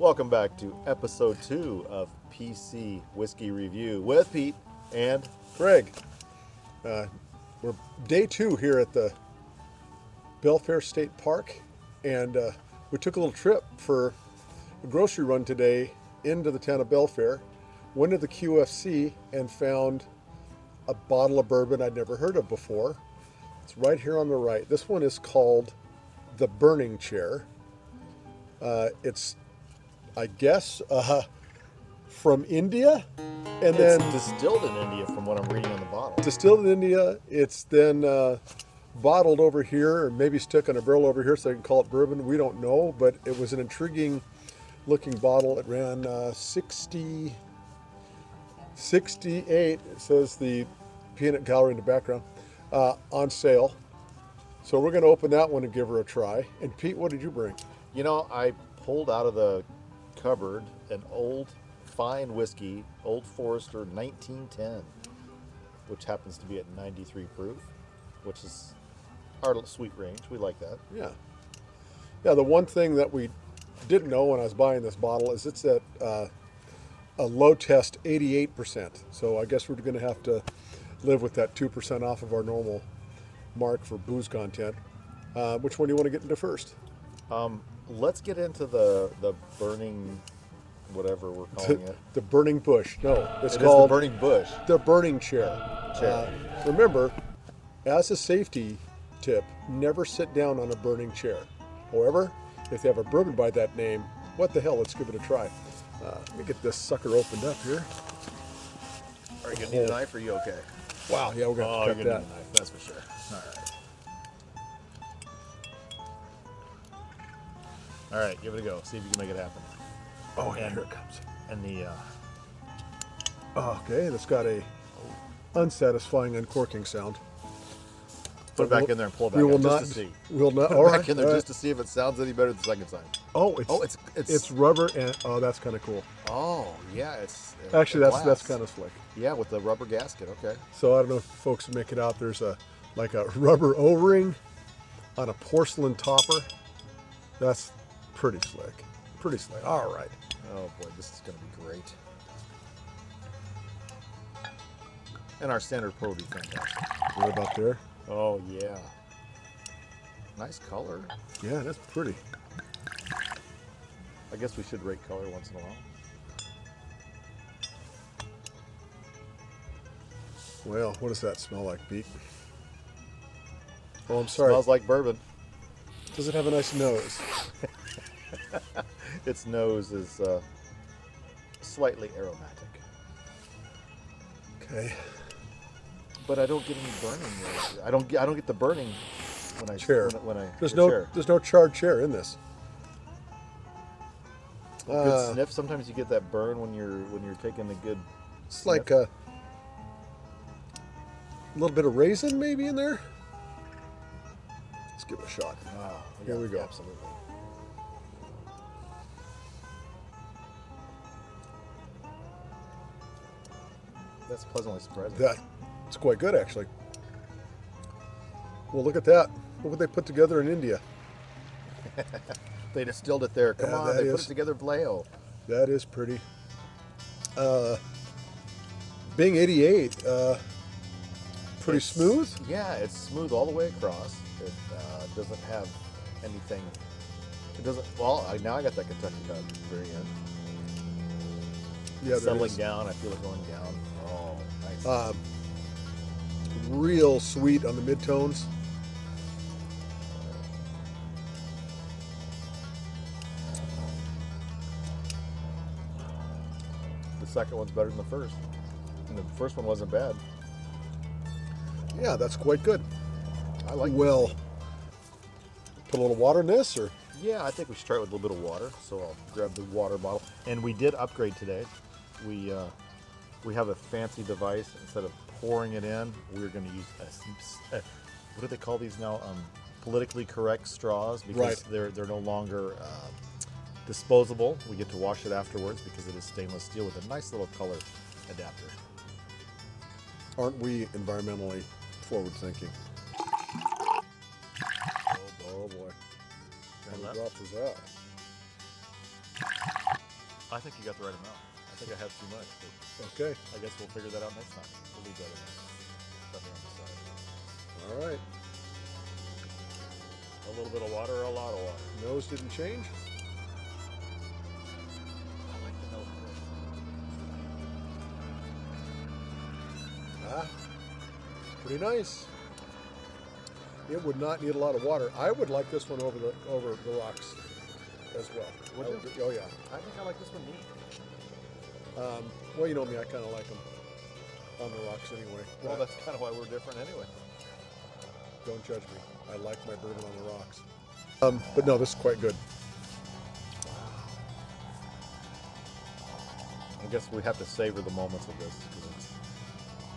Welcome back to episode 2 of PC Whiskey Review with Pete and Greg. We're day 2 here at the Belfair State Park, and we took a little trip for a grocery run today into the town of Belfair. Went to the QFC and found a bottle of bourbon I'd never heard of before. It's right here on the right. This one is called the Burning Chair. It's, I guess, from India, and it's then distilled in India from what I'm reading on the bottle. distilled in India. It's then bottled over here, or maybe stuck on a barrel over here, so they can call it bourbon. We don't know, but it was an intriguing looking bottle. It ran 68. It says the peanut gallery in the background, on sale. So we're going to open that one and give her a try. And Pete, what did you bring? You know, I pulled out of the cupboard an old fine whiskey, Old Forester 1910, which happens to be at 93 proof, which is our sweet range. We like that. Yeah. The one thing that we didn't know when I was buying this bottle is it's at a low test 88%. So I guess we're going to have to live with that 2% off of our normal mark for booze content. Which one do you want to get into first? Let's get into the burning, whatever we're calling it. The burning bush. No, it's It called is the burning bush. the burning chair. Remember, as a safety tip, never sit down on a burning chair. However, if they have a bourbon by that name, what the hell, let's give it a try. Let me get this sucker opened up here. Are you going to need a knife or are you okay? Wow, yeah, we're going Oh, to you're cut going to that. need a knife, that's for sure. All right. All right, give it a go. See if you can make it happen. Oh, yeah, here it comes. And the Okay, that's got a unsatisfying uncorking sound. put it back in there and pull it back We will out not. just to see. We'll not. Put All it right. back in there all just right. to see if it sounds any better the second time. Oh, it's rubber and that's kind of cool. oh yeah, it's Actually, that's glass. kind of slick. Yeah, with the rubber gasket. Okay. So I don't know if folks can make it out. There's a rubber O-ring on a porcelain topper. That's pretty slick. Pretty slick. All right. Oh boy, this is going to be great. And our standard pour will be fantastic. Right about there. Oh yeah. Nice color. Yeah, that's pretty. I guess we should rate color once in a while. Well, what does that smell like, Pete? Oh, I'm sorry. Smells like bourbon. Does it have a nice nose? Its nose is slightly aromatic, Okay. but I don't get any burning. I don't get the burning when I Chair. when I There's the chair. no charred chair in this. Good sniff. Sometimes you get that burn when you're taking a good. It's like a little bit of raisin maybe in there. Let's give it a shot. Wow. Here we go. Absolutely. That's pleasantly surprising. It's quite good, actually. Well, look at that. Look what they put together in India. They distilled it there. Come Yeah, on, that they put is- it together, Vallejo. That is pretty. Being 88, pretty It's- smooth. Yeah, it's smooth all the way across. It doesn't have anything. It doesn't. Well, now I got that Kentucky cut at the very end. Yeah, there Settling is. down. I feel it going down. Oh, nice. Real sweet on the midtones. The second one's better than the first. And the first one wasn't bad. Yeah, that's quite good. I like. Well, put a little water in this, or Yeah, I think we should try it with a little bit of water. So I'll grab the water bottle. And we did upgrade today. We have a fancy device. Instead of pouring it in, we're going to use a what do they call these now? Politically correct straws, because Right. they're no longer disposable. We get to wash it afterwards because it is stainless steel with a nice little color adapter. aren't we environmentally forward thinking? Oh boy. How many left. drops was that? I think you got the right amount. I think I had too much, but Okay. I guess we'll figure that out next time. We'll leave that in there. Stuff here on the side. All right. A little bit of water or a lot of water? Nose didn't change. I like the nose of this. Ah, pretty nice. It would not need a lot of water. I would like this one over the rocks as well. Would you? Oh yeah. I think I like this one neat. Well, you know me, I kind of like them on the rocks anyway. Well, that's kind of why we're different anyway. Don't judge me. I like my bourbon on the rocks. But no, this is quite good. I guess we have to savor the moments of this because it's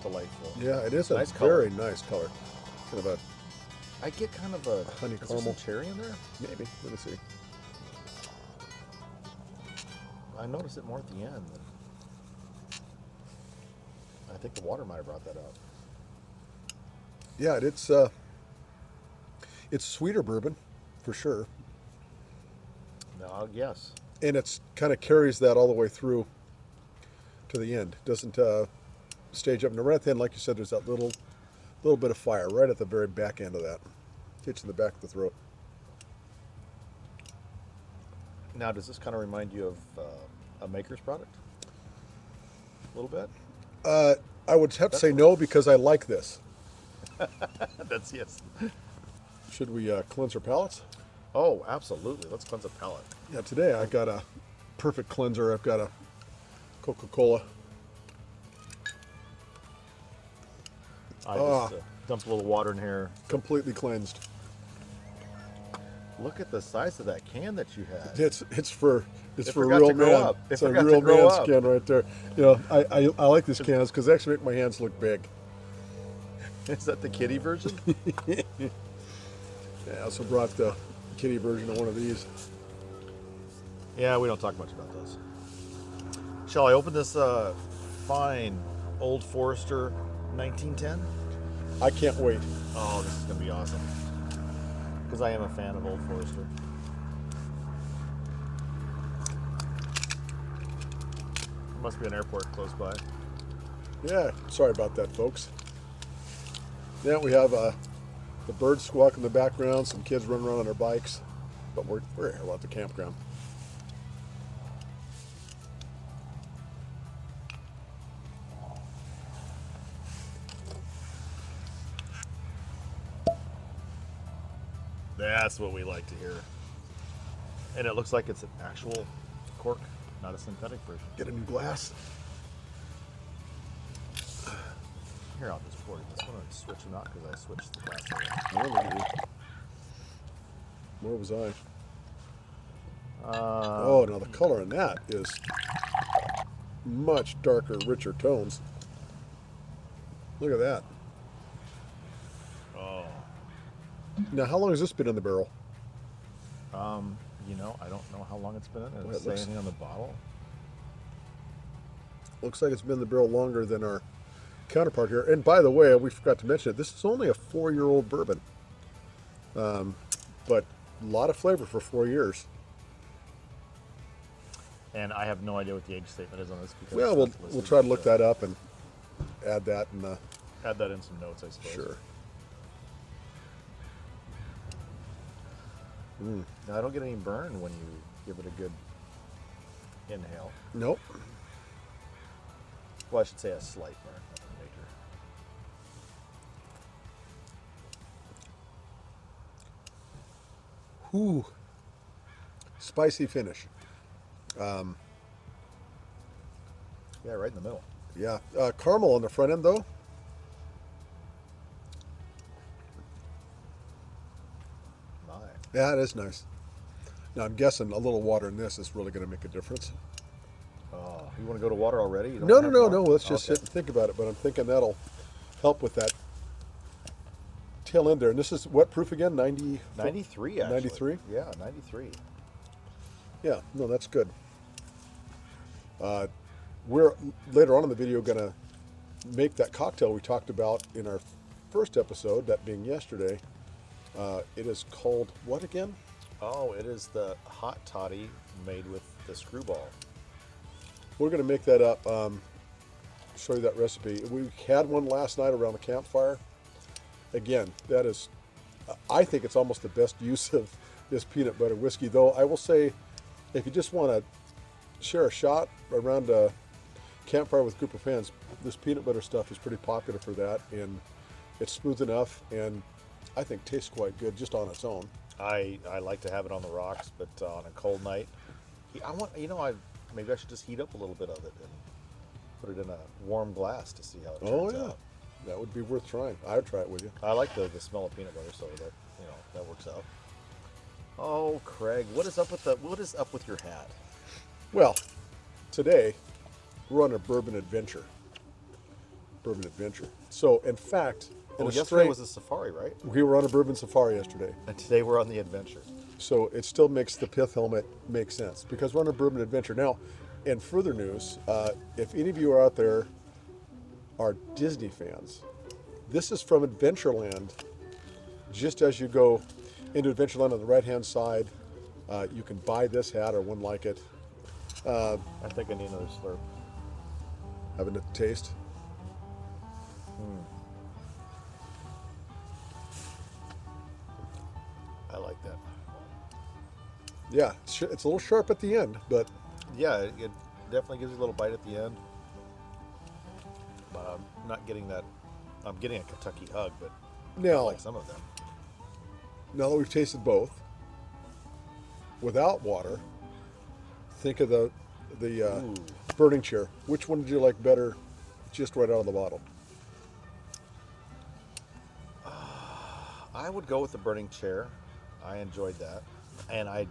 delightful. Yeah, it is a Nice color. very nice color. Kind of a I get kind of a honey is there caramel. some cherry in there. Maybe. Let me see. I noticed it more at the end. I think the water might have brought that out. Yeah, it's sweeter bourbon for sure, No, yes. and it's kind of carries that all the way through to the end. Doesn't stage up. And right at the end, like you said, there's that little bit of fire right at the very back end of that. Hits in the back of the throat. Now, does this kind of remind you of a maker's product? A little bit. I would have to say no because I like this. That's yes. Should we cleanse our palates? Oh, absolutely. Let's cleanse a palate. Yeah, today I got a perfect cleanser. I've got a Coca-Cola. I just dumped a little water in here. Completely cleansed. Look at the size of that can that you had. It's for It for a forgot real to grow man. up. It It's a forgot to real grow man's up. can right there. You know, I like these cans because they actually make my hands look big. Is that the kiddie version? Yeah, I also brought the kitty version of one of these. Yeah, we don't talk much about those. Shall I open this fine Old Forester 1910? I can't wait. Oh, this is going to be awesome. Because I am a fan of Old Forester. Must be an airport close by. Yeah, sorry about that, folks. Yeah, we have the birds squawk in the background, some kids running around on their bikes, but we're here at the campground. That's what we like to hear. And it looks like it's an actual cork, not a synthetic version. Get a new glass. Here, I'll just pour it. This one, I'll switch it out because I switched the glass. Where was I? Oh, now the color in that is much darker, richer tones. Look at that. Oh. Now, how long has this been in the barrel? You know, I don't know how long it's been in. Does Well, it it say looks- anything on the bottle? Looks like it's been in the barrel longer than our counterpart here. And by the way, we forgot to mention it. This is only a 4-year-old bourbon, but a lot of flavor for 4 years. And I have no idea what the age statement is on this. Because Well, it's we'll not listed, try to look so that up and add that in the add that in some notes, I suppose. sure. Now, I don't get any burn when you give it a good inhale. Nope. Well, I should say a slight burn, nothing major. Ooh, spicy finish. Yeah, right in the middle. Yeah, caramel on the front end though. My. Yeah, it is nice. Now I'm guessing a little water in this is really going to make a difference. Oh, you want to go to water already? You don't No, have no. more? Let's just Okay. sit and think about it. But I'm thinking that'll help with that tail end there. And this is what proof again? 90. 93, actually. 93? Yeah, 93. Yeah, no, that's good. We're later on in the video going to make that cocktail we talked about in our first episode, that being yesterday. It is called what again? Oh, it is the hot toddy made with the screwball. We're going to make that up. Show you that recipe. We had one last night around the campfire. Again, that is, I think it's almost the best use of this peanut butter whiskey. Though I will say, if you just want to share a shot around a campfire with a group of friends, this peanut butter stuff is pretty popular for that, and it's smooth enough, and I think tastes quite good just on its own. I like to have it on the rocks, but on a cold night, maybe I should just heat up a little bit of it and put it in a warm glass to see how it turns out. That would be worth trying. I would try it with you. I like the smell of peanut butter, so that works out. Oh, Craig, what is up with your hat? Well, today we're on a bourbon adventure. So, in fact, yesterday was a safari, right? We were on a bourbon safari yesterday. And today we're on the adventure. So it still makes the pith helmet make sense because we're on a bourbon adventure. Now, in further news, if any of you are out there are Disney fans, this is from Adventureland. Just as you go into Adventureland on the right-hand side, you can buy this hat or one like it. I think I need another slurp. Having a taste. I like that. Yeah, it's a little sharp at the end, but yeah, it definitely gives you a little bite at the end. But I'm not getting that. I'm getting a Kentucky hug, but I like some of them. Now that we've tasted both, without water, think of the burning chair. Which one did you like better, just right out of the bottle? I would go with the burning chair. I enjoyed that, and I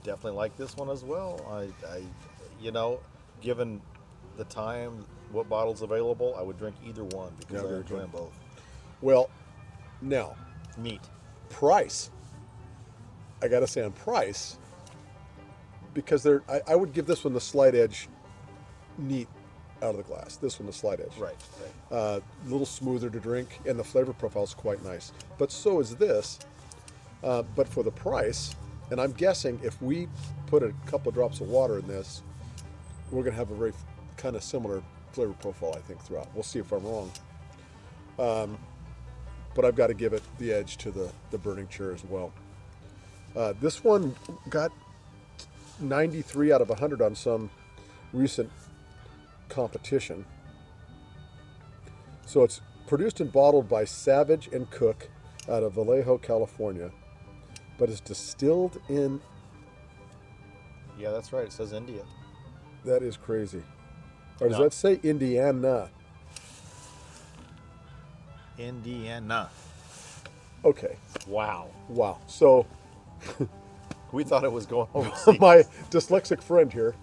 definitely like this one as well. I given the time, what bottle's available, I would drink either one because I enjoy them both. Well, now, meat. Price. I got to say on price, because I would give this one the slight edge neat out of the glass. This one the slight edge. Right. A little smoother to drink, and the flavor profile is quite nice. But so is this. But for the price, and I'm guessing if we put a couple of drops of water in this, we're going to have a very kind of similar flavor profile, I think, throughout. We'll see if I'm wrong. But I've got to give it the edge to the burning chair as well. This one got 93 out of 100 on some recent competition. So it's produced and bottled by Savage and Cook out of Vallejo, California, but it's distilled in... Yeah, that's right. It says India. That is crazy. Or does that say Indiana? Indiana. Okay. Wow. So we thought it was going overseas. my dyslexic friend here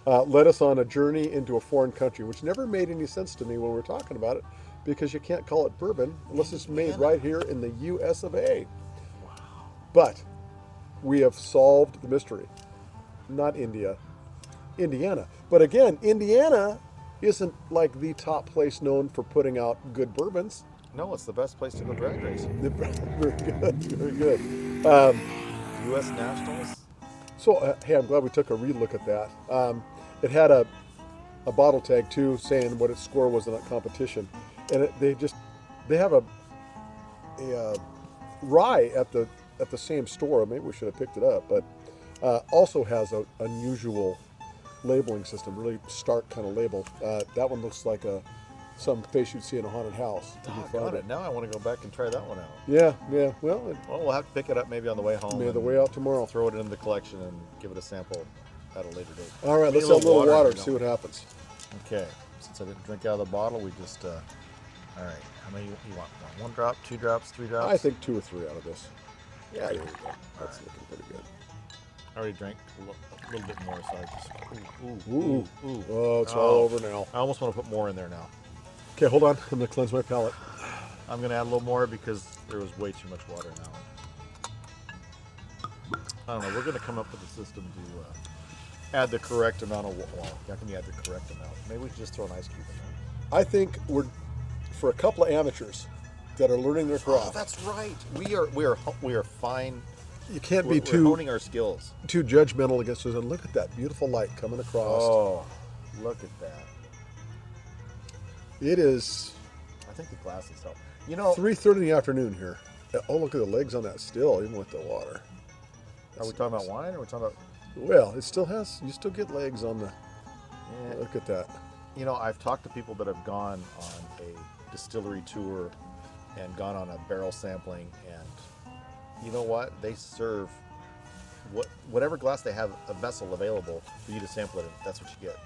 led us on a journey into a foreign country, which never made any sense to me when we were talking about it, because you can't call it bourbon unless it's made right here in the U.S. of A. Wow. But we have solved the mystery. Not India, Indiana. But again, Indiana isn't like the top place known for putting out good bourbons. No, it's the best place to go drag racing. Very good. U.S. Nationals. So, hey, I'm glad we took a relook at that. It had a bottle tag too, saying what its score was in that competition, and they have a rye at the same store. Maybe we should have picked it up, but also has an unusual labeling system, really stark kind of label. That one looks like some face you'd see in a haunted house. Got it. Now I want to go back and try that one out. Yeah. Well, we'll have to pick it up maybe on the way home. Maybe the way out tomorrow. Throw it into the collection and give it a sample at a later date. All right, let's have a little water and see what happens. Okay. Since I didn't drink out of the bottle, we just... all right. How many you want? One drop, 2 drops, 3 drops? I think 2 or 3 out of this. Yeah, there you go. That's looking pretty good. I already drank a little bit more, so I just... Ooh. Oh, it's all over now. I almost want to put more in there now. Okay, hold on. I'm going to cleanse my palate. I'm going to add a little more because there was way too much water now. I don't know. We're going to come up with a system to add the correct amount of water. Well, how can you add the correct amount? Maybe we should just throw an ice cube in there. I think for a couple of amateurs that are learning their craft. Oh, that's right. We are fine. You can't we're honing our skills. Too judgmental against us. And look at that beautiful light coming across. Oh, Look at that. It is I think the glasses help. You know, 3:30 in the afternoon here. Oh, look at the legs on that still, even with the water. are we talking about wine or are we talking about? Well, it still has, you still get legs on the, Yeah. look at that. You know, I've talked to people that have gone on a distillery tour and gone on a barrel sampling, and you know what? They serve whatever glass they have a vessel available for you to sample it in. That's what you get.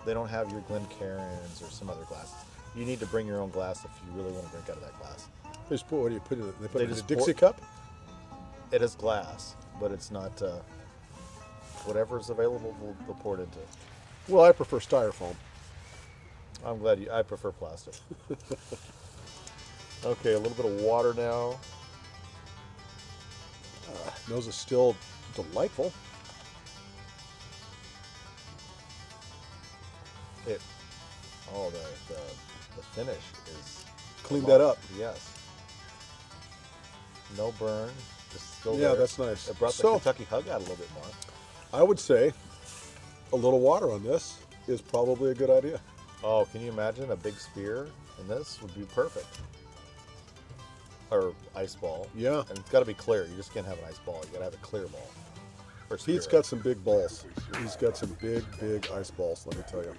They don't have your Glencairns or some other glasses. You need to bring your own glass if you really want to drink out of that glass. They just put, what do you put in it? They put They it in a just Dixie pour- cup? It is glass, but it's not. Whatever's available, we'll pour it into. Well, I prefer styrofoam. I'm glad you. I prefer plastic. Okay, a little bit of water now. Nose is still delightful. It. Oh, the finish is. Cleaned that up. Yes. No burn. Just still Yeah, there. that's nice. It brought the So- Kentucky hug out a little bit more. I would say a little water on this is probably a good idea. Oh, can you imagine a big spear in this would be perfect. Or ice ball. Yeah. And it's got to be clear. You just can't have an ice ball. You got to have a clear ball. Or Pete's spirit. got some big balls. He's got some big, big ice balls, let me tell you.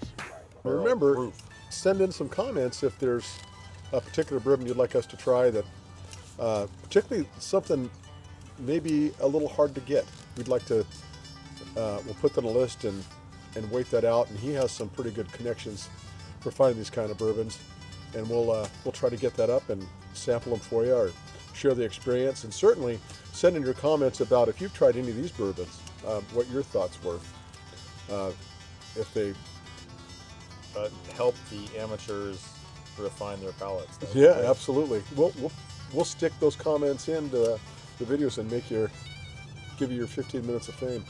Barrel Remember, proof. send in some comments if there's a particular bourbon you'd like us to try that, particularly something maybe a little hard to get. We'd like to, we'll put that on a list and wait that out. And he has some pretty good connections for finding these kind of bourbons. And we'll try to get that up and sample them for you or share the experience. And certainly send in your comments about if you've tried any of these bourbons, what your thoughts were. If they, Help the amateurs refine their palates. That would be yeah, great. absolutely. We'll stick those comments into the videos and give you your 15 minutes of fame.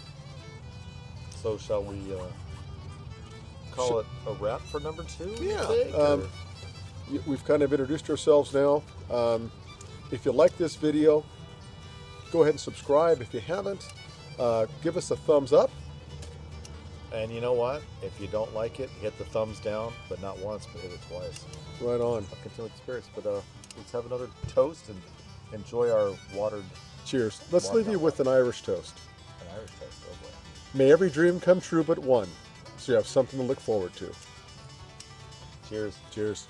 So shall we call it a wrap for number 2? you Yeah, think, or- We've kind of introduced ourselves now. If you like this video, go ahead and subscribe. If you haven't, give us a thumbs up. And you know what? If you don't like it, hit the thumbs down, but not once, but hit it twice. Right on. I'll continue with the spirits, but let's have another toast and enjoy our watered Cheers. Let's leave you with an Irish toast. an Irish toast. Oh boy. May every dream come true but one, so you have something to look forward to. Cheers. Cheers.